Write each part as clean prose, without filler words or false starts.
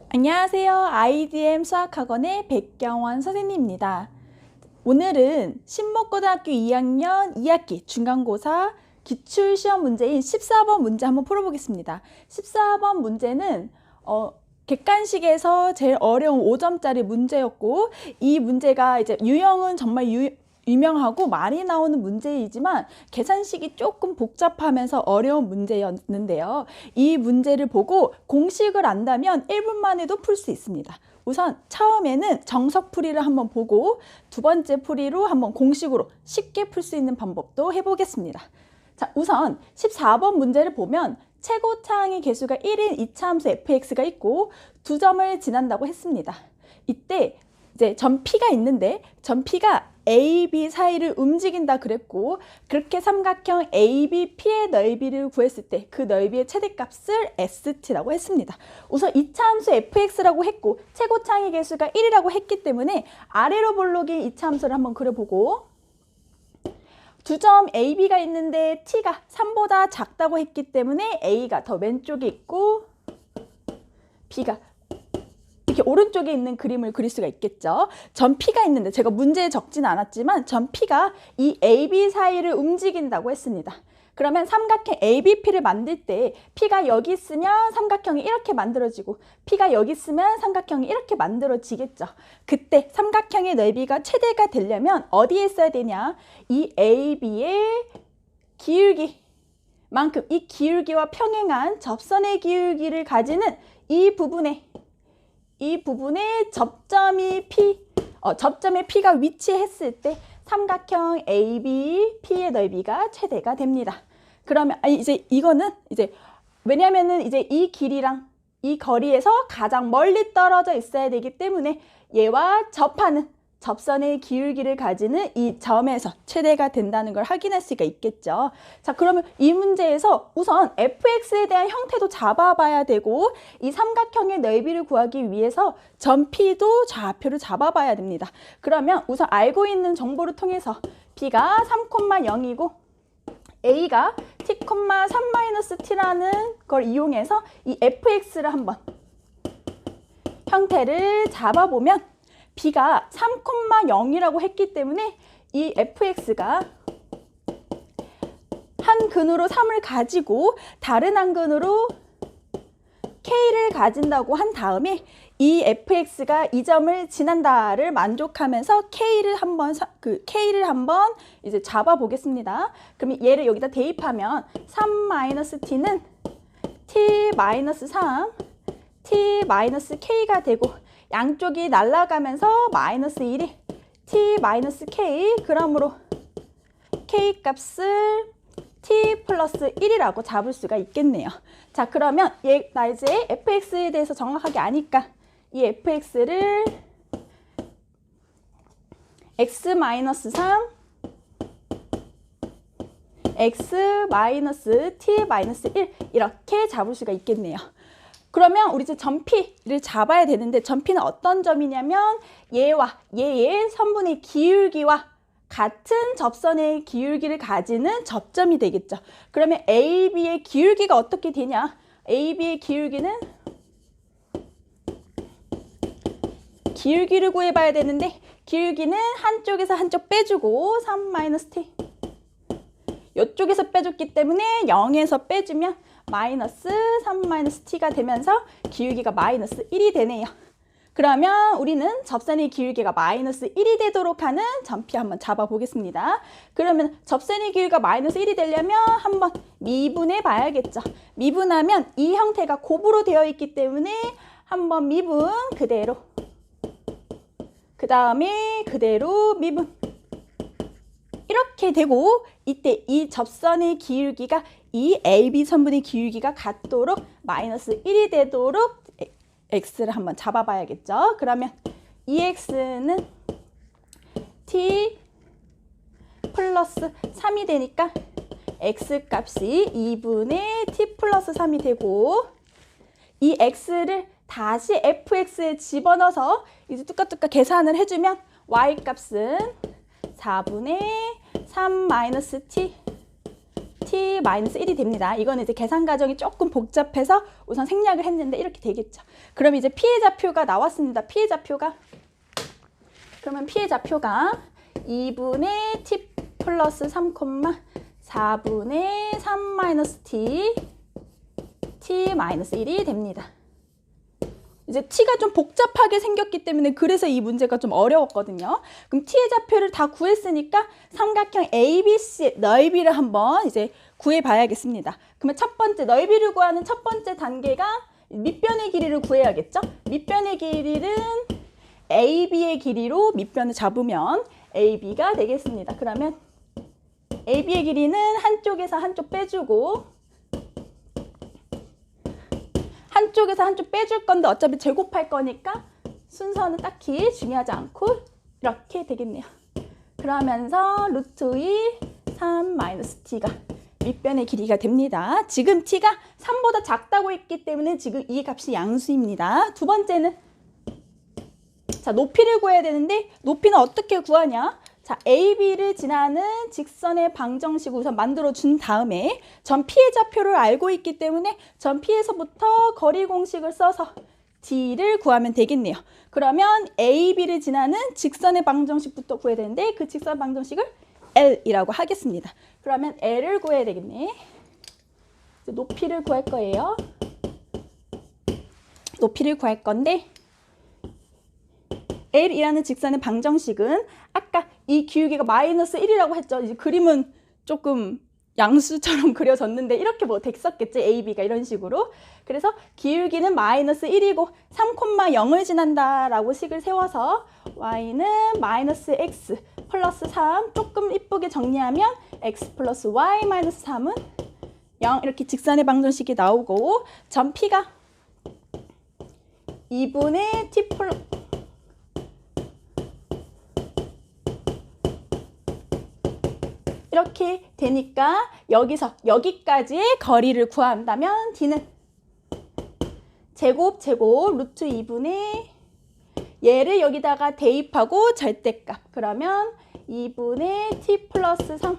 안녕하세요. IDM 수학학원의 백경원 선생님입니다. 오늘은 신목고등학교 2학년 2학기 중간고사 기출시험 문제인 14번 문제 한번 풀어보겠습니다. 14번 문제는 객관식에서 제일 어려운 5점짜리 문제였고, 이 문제가 이제 유형은 정말 유명하고 많이 나오는 문제이지만 계산식이 조금 복잡하면서 어려운 문제였는데요. 이 문제를 보고 공식을 안다면 1분 만에도 풀 수 있습니다. 우선 처음에는 정석풀이를 한번 보고 두 번째 풀이로 한번 공식으로 쉽게 풀 수 있는 방법도 해보겠습니다. 자, 우선 14번 문제를 보면 최고차항의 개수가 1인 이차함수 fx가 있고 두 점을 지난다고 했습니다. 이때 이제 점 P가 있는데 점 P가 A, B 사이를 움직인다 그랬고, 그렇게 삼각형 A, B, P의 넓이를 구했을 때 그 넓이의 최대값을 ST라고 했습니다. 우선 이차함수 fx라고 했고 최고차항의 개수가 1이라고 했기 때문에 아래로 볼록인 이차함수를 한번 그려보고, 두 점 A, B가 있는데 T가 3보다 작다고 했기 때문에 A가 더 왼쪽에 있고 B가 이렇게 오른쪽에 있는 그림을 그릴 수가 있겠죠. 점 P가 있는데 제가 문제에 적진 않았지만 점 P가 이 AB 사이를 움직인다고 했습니다. 그러면 삼각형 ABP를 만들 때 P가 여기 있으면 삼각형이 이렇게 만들어지고 P가 여기 있으면 삼각형이 이렇게 만들어지겠죠. 그때 삼각형의 넓이가 최대가 되려면 어디에 있어야 되냐? 이 AB의 기울기만큼 이 기울기와 평행한 접선의 기울기를 가지는 이 부분에 접점이 접점에 P가 위치했을 때 삼각형 AB, P의 넓이가 최대가 됩니다. 그러면 이제 이거는 이제 왜냐면은 이제 이 길이랑 이 거리에서 가장 멀리 떨어져 있어야 되기 때문에 얘와 접하는 접선의 기울기를 가지는 이 점에서 최대가 된다는 걸 확인할 수가 있겠죠. 자, 그러면 이 문제에서 우선 fx에 대한 형태도 잡아봐야 되고, 이 삼각형의 넓이를 구하기 위해서 점 P도 좌표를 잡아봐야 됩니다. 그러면 우선 알고 있는 정보를 통해서 B가 3,0이고 A가 t,3-t라는 걸 이용해서 이 fx를 한번 형태를 잡아보면 B가 3,0이라고 했기 때문에 이 fx가 한 근으로 3을 가지고 다른 한 근으로 k를 가진다고 한 다음에 이 fx가 이 점을 지난다를 만족하면서 k를 한번 이제 잡아 보겠습니다. 그럼 얘를 여기다 대입하면 3-t는 t-3 t-k가 되고, 양쪽이 날아가면서 -1이 t-k, 그러므로 k 값을 t 플러스 1이라고 잡을 수가 있겠네요. 자, 그러면 나 이제 fx에 대해서 정확하게 아니까 이 fx를 x-3 x-t-1 이렇게 잡을 수가 있겠네요. 그러면 우리 이제 점 P를 잡아야 되는데, 점 P는 어떤 점이냐면 얘와 얘의 선분의 기울기와 같은 접선의 기울기를 가지는 접점이 되겠죠. 그러면 AB의 기울기가 어떻게 되냐? AB의 기울기를 구해봐야 되는데, 기울기는 한쪽에서 한쪽 빼주고 3-t, 이쪽에서 빼줬기 때문에 0에서 빼주면 -3-t가 되면서 기울기가 -1이 되네요. 그러면 우리는 접선의 기울기가 -1이 되도록 하는 점 P 한번 잡아보겠습니다. 그러면 접선의 기울기가 -1이 되려면 한번 미분해 봐야겠죠. 미분하면 이 형태가 곱으로 되어 있기 때문에 한번 미분 그대로, 그 다음에 그대로 미분, 이렇게 되고, 이때 이 접선의 기울기가 이 AB 선분의 기울기가 같도록 -1이 되도록 x를 한번 잡아봐야겠죠. 그러면 이 x는 t 플러스 3이 되니까 x 값이 2분의 t 플러스 3이 되고, 이 x를 다시 fx에 집어넣어서 이제 뚜까뚜까 계산을 해주면 y 값은 4분의 3-t t-1이 됩니다. 이거는 이제 계산 과정이 조금 복잡해서 우선 생략을 했는데 이렇게 되겠죠. 그럼 이제 p의 좌표가 나왔습니다. p의 좌표가. 그러면 p의 좌표가 2분의 t 플러스 3, 4분의 3 마이너스 t 마이너스 1이 됩니다. 이제 t가 좀 복잡하게 생겼기 때문에 그래서 이 문제가 좀 어려웠거든요. 그럼 t의 좌표를 다 구했으니까 삼각형 ABC 넓이를 한번 이제 구해봐야겠습니다. 그러면 첫 번째 넓이를 구하는 첫 번째 단계가 밑변의 길이를 구해야겠죠? 밑변의 길이는 AB의 길이로 밑변을 잡으면 AB가 되겠습니다. 그러면 AB의 길이는 한쪽에서 한쪽 빼주고 한쪽에서 한쪽 빼줄 건데 어차피 제곱할 거니까 순서는 딱히 중요하지 않고 이렇게 되겠네요. 그러면서 루트 2, 3 마이너스 t가 밑변의 길이가 됩니다. 지금 t가 3보다 작다고 했기 때문에 지금 이 값이 양수입니다. 두 번째는 자, 높이를 구해야 되는데 높이는 어떻게 구하냐? 자, AB를 지나는 직선의 방정식을 우선 만들어 준 다음에 점 P의 좌표를 알고 있기 때문에 점 P에서부터 거리 공식을 써서 D를 구하면 되겠네요. 그러면 AB를 지나는 직선의 방정식부터 구해야 되는데 그 직선 방정식을 L이라고 하겠습니다. 그러면 L을 구해야 되겠네. 이제 높이를 구할 거예요. 높이를 구할 건데 L이라는 직선의 방정식은 아까 이 기울기가 마이너스 1이라고 했죠. 이제 그림은 조금 양수처럼 그려졌는데 이렇게 뭐 됐었겠지. AB가 이런 식으로. 그래서 기울기는 마이너스 1이고 3,0을 지난다라고 식을 세워서 y는 마이너스 x 플러스 3 조금 이쁘게 정리하면 x 플러스 y 마이너스 3은 0 이렇게 직선의 방정식이 나오고 점 P가 2분의 t 플러스 이렇게 되니까 여기서 여기까지의 거리를 구한다면 D는 제곱 루트 2분의 얘를 여기다가 대입하고 절대값 그러면 2분의 t 플러스 3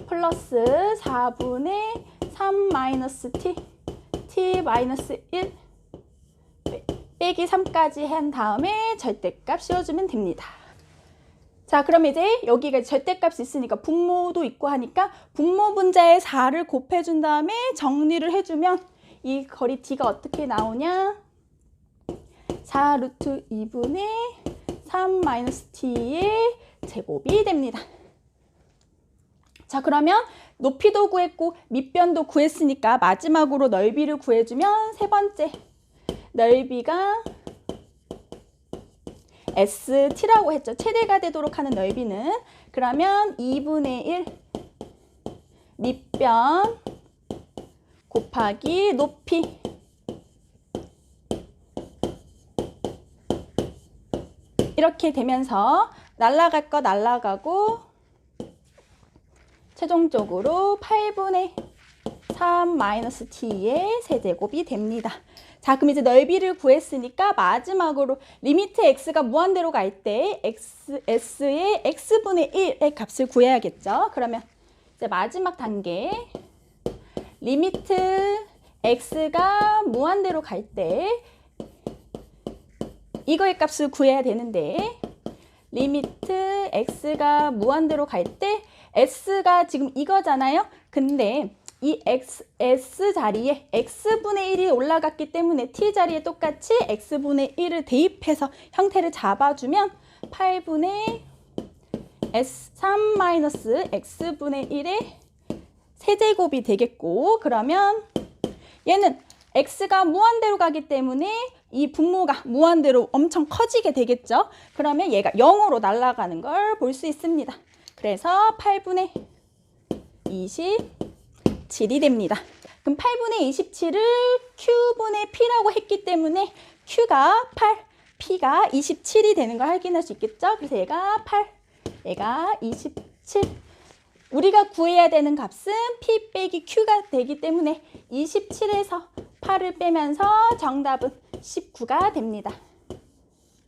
플러스 4분의 3 마이너스 t 마이너스 1 빼기 3까지 한 다음에 절대값 씌워주면 됩니다. 자, 그럼 이제 여기가 절대값이 있으니까 분모도 있고 하니까 분모 분자에 4를 곱해준 다음에 정리를 해주면 이 거리 D가 어떻게 나오냐? 4 루트 2분의 3 마이너스 T의 제곱이 됩니다. 자, 그러면 높이도 구했고 밑변도 구했으니까 마지막으로 넓이를 구해주면 세 번째 넓이가 ST라고 했죠. 최대가 되도록 하는 넓이는 그러면 2분의 1 밑변 곱하기 높이 이렇게 되면서 날아갈 거 날아가고 최종적으로 8분의 3 마이너스 t의 세제곱이 됩니다. 자, 그럼 이제 넓이를 구했으니까 마지막으로 리미트 x가 무한대로 갈 때 s의 x분의 1의 값을 구해야겠죠. 그러면 이제 마지막 단계 리미트 x가 무한대로 갈 때 이거의 값을 구해야 되는데 리미트 x가 무한대로 갈 때 s가 지금 이거잖아요. 근데 이 s 자리에 x분의 1이 올라갔기 때문에 t 자리에 똑같이 x분의 1을 대입해서 형태를 잡아주면 8분의 s3 마이너스 x분의 1의 세제곱이 되겠고 그러면 얘는 x가 무한대로 가기 때문에 이 분모가 무한대로 엄청 커지게 되겠죠. 그러면 얘가 0으로 날아가는 걸 볼 수 있습니다. 그래서 8분의 27이 됩니다. 그럼 8분의 27을 Q분의 P라고 했기 때문에 Q가 8, P가 27이 되는 걸 확인할 수 있겠죠? 그래서 얘가 8, 얘가 27. 우리가 구해야 되는 값은 P 빼기 Q가 되기 때문에 27에서 8을 빼면서 정답은 19가 됩니다.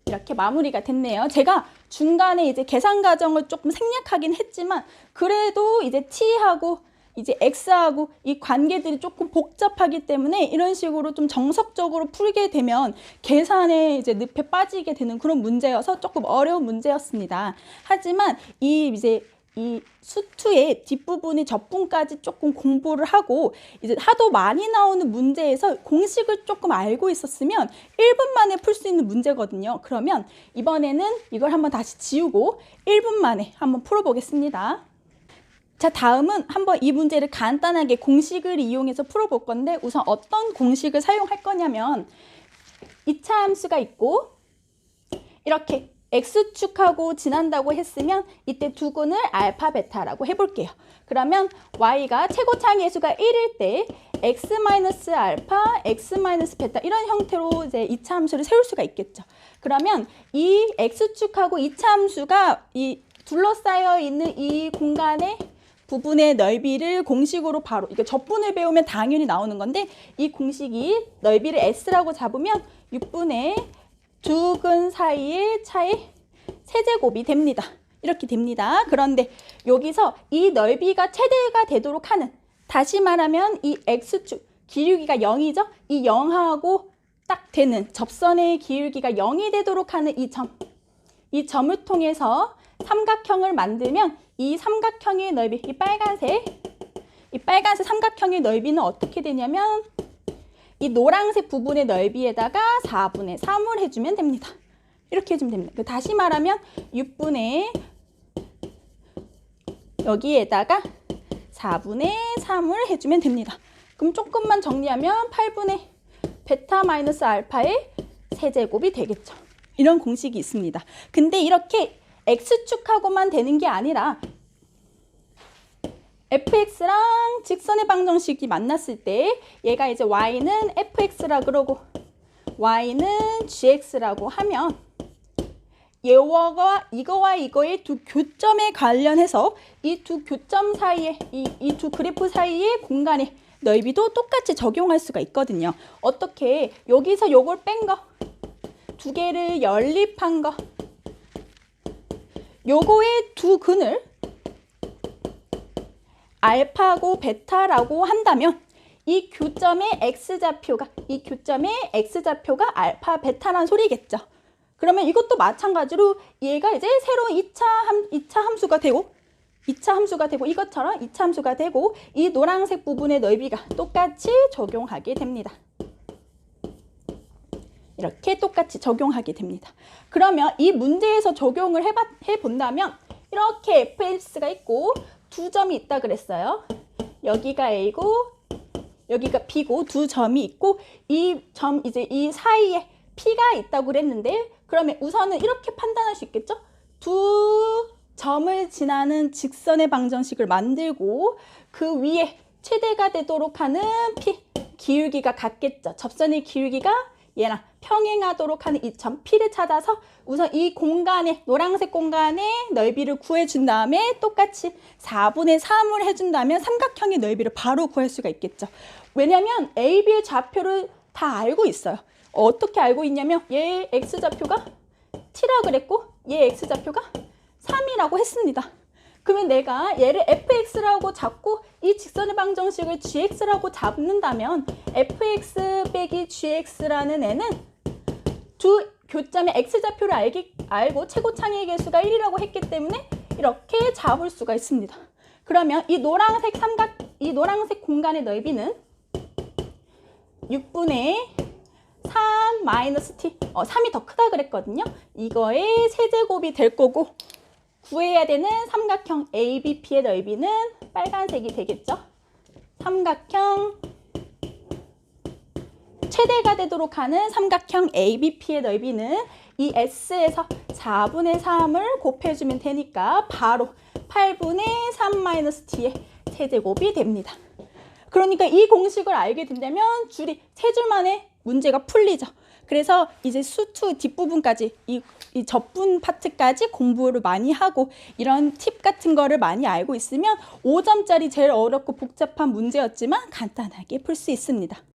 이렇게 마무리가 됐네요. 제가 중간에 이제 계산 과정을 조금 생략하긴 했지만 그래도 이제 T하고 이제 x하고 이 관계들이 조금 복잡하기 때문에 이런 식으로 좀 정석적으로 풀게 되면 계산에 이제 늪에 빠지게 되는 그런 문제여서 조금 어려운 문제였습니다. 하지만 이 수2의 뒷부분이 접분까지 조금 공부를 하고 이제 하도 많이 나오는 문제에서 공식을 조금 알고 있었으면 1분 만에 풀 수 있는 문제거든요. 그러면 이번에는 이걸 한번 다시 지우고 1분 만에 한번 풀어보겠습니다. 자, 다음은 한번 이 문제를 간단하게 공식을 이용해서 풀어볼 건데 우선 어떤 공식을 사용할 거냐면 2차 함수가 있고 이렇게 x축하고 지난다고 했으면 이때 두근을 알파, 베타라고 해볼게요. 그러면 y가 최고차항 계수가 1일 때 x-알파, x-베타 이런 형태로 이제 2차 함수를 세울 수가 있겠죠. 그러면 이 x축하고 2차 함수가 이 둘러싸여 있는 이 공간의 부분의 넓이를 공식으로 바로 이게 접분을 배우면 당연히 나오는 건데 이 공식이 넓이를 s라고 잡으면 6분의 두 근 사이의 차의 세제곱이 됩니다. 이렇게 됩니다. 그런데 여기서 이 넓이가 최대가 되도록 하는, 다시 말하면 이 x축 기울기가 0이죠. 이 0하고 딱 되는 접선의 기울기가 0이 되도록 하는 이 점을 통해서 삼각형을 만들면 이 삼각형의 넓이, 이 빨간색 삼각형의 넓이는 어떻게 되냐면 이 노란색 부분의 넓이에다가 4분의 3을 해주면 됩니다. 이렇게 해주면 됩니다. 다시 말하면 6분의 여기에다가 4분의 3을 해주면 됩니다. 그럼 조금만 정리하면 8분의 베타 마이너스 알파의 세제곱이 되겠죠. 이런 공식이 있습니다. 근데 이렇게 x축하고만 되는 게 아니라 fx랑 직선의 방정식이 만났을 때 얘가 이제 y는 fx라 그러고 y는 gx라고 하면 이거와 이거의 두 교점에 관련해서 이 두 교점 사이에 이 두 그래프 사이의 공간의 넓이도 똑같이 적용할 수가 있거든요. 어떻게 여기서 요걸 뺀 거, 두 개를 연립한 거, 요거의 두 근을 알파고 베타라고 한다면 이 교점의 x좌표가 알파 베타란 소리겠죠. 그러면 이것도 마찬가지로 얘가 이제 새로운 2차 함수가 되고 이것처럼 2차 함수가 되고 이 노란색 부분의 넓이가 똑같이 적용하게 됩니다. 이렇게 똑같이 적용하게 됩니다. 그러면 이 문제에서 적용을 해본다면 이렇게 fx가 있고 두 점이 있다 그랬어요. 여기가 a고 여기가 b고 두 점이 있고 이 사이에 p가 있다고 그랬는데 그러면 우선은 이렇게 판단할 수 있겠죠? 두 점을 지나는 직선의 방정식을 만들고 그 위에 최대가 되도록 하는 p 기울기가 같겠죠. 접선의 기울기가 얘랑 평행하도록 하는 이 점 P를 찾아서 우선 이 공간에 노란색 공간의 넓이를 구해준 다음에 똑같이 4분의 3을 해준다면 삼각형의 넓이를 바로 구할 수가 있겠죠. 왜냐하면 A, B의 좌표를 다 알고 있어요. 어떻게 알고 있냐면 얘 X좌표가 T라 그랬고 얘 X좌표가 3이라고 했습니다. 그러면 내가 얘를 fx라고 잡고 이 직선의 방정식을 gx라고 잡는다면 fx 빼기 gx라는 애는 두 교점의 x좌표를 알고 최고차항의 개수가 1이라고 했기 때문에 이렇게 잡을 수가 있습니다. 그러면 이 노란색 공간의 넓이는 6분의 3 마이너스 t, 3이 더 크다 그랬거든요. 이거의 세제곱이 될 거고 구해야 되는 삼각형 ABP의 넓이는 빨간색이 되겠죠. 삼각형 최대가 되도록 하는 삼각형 ABP의 넓이는 이 S에서 4분의 3을 곱해주면 되니까 바로 8분의 3-T의 세제곱이 됩니다. 그러니까 이 공식을 알게 된다면 줄이 세 줄 만에 문제가 풀리죠. 그래서 이제 수2 뒷부분까지 이 접분 파트까지 공부를 많이 하고 이런 팁 같은 거를 많이 알고 있으면 5점짜리 제일 어렵고 복잡한 문제였지만 간단하게 풀 수 있습니다.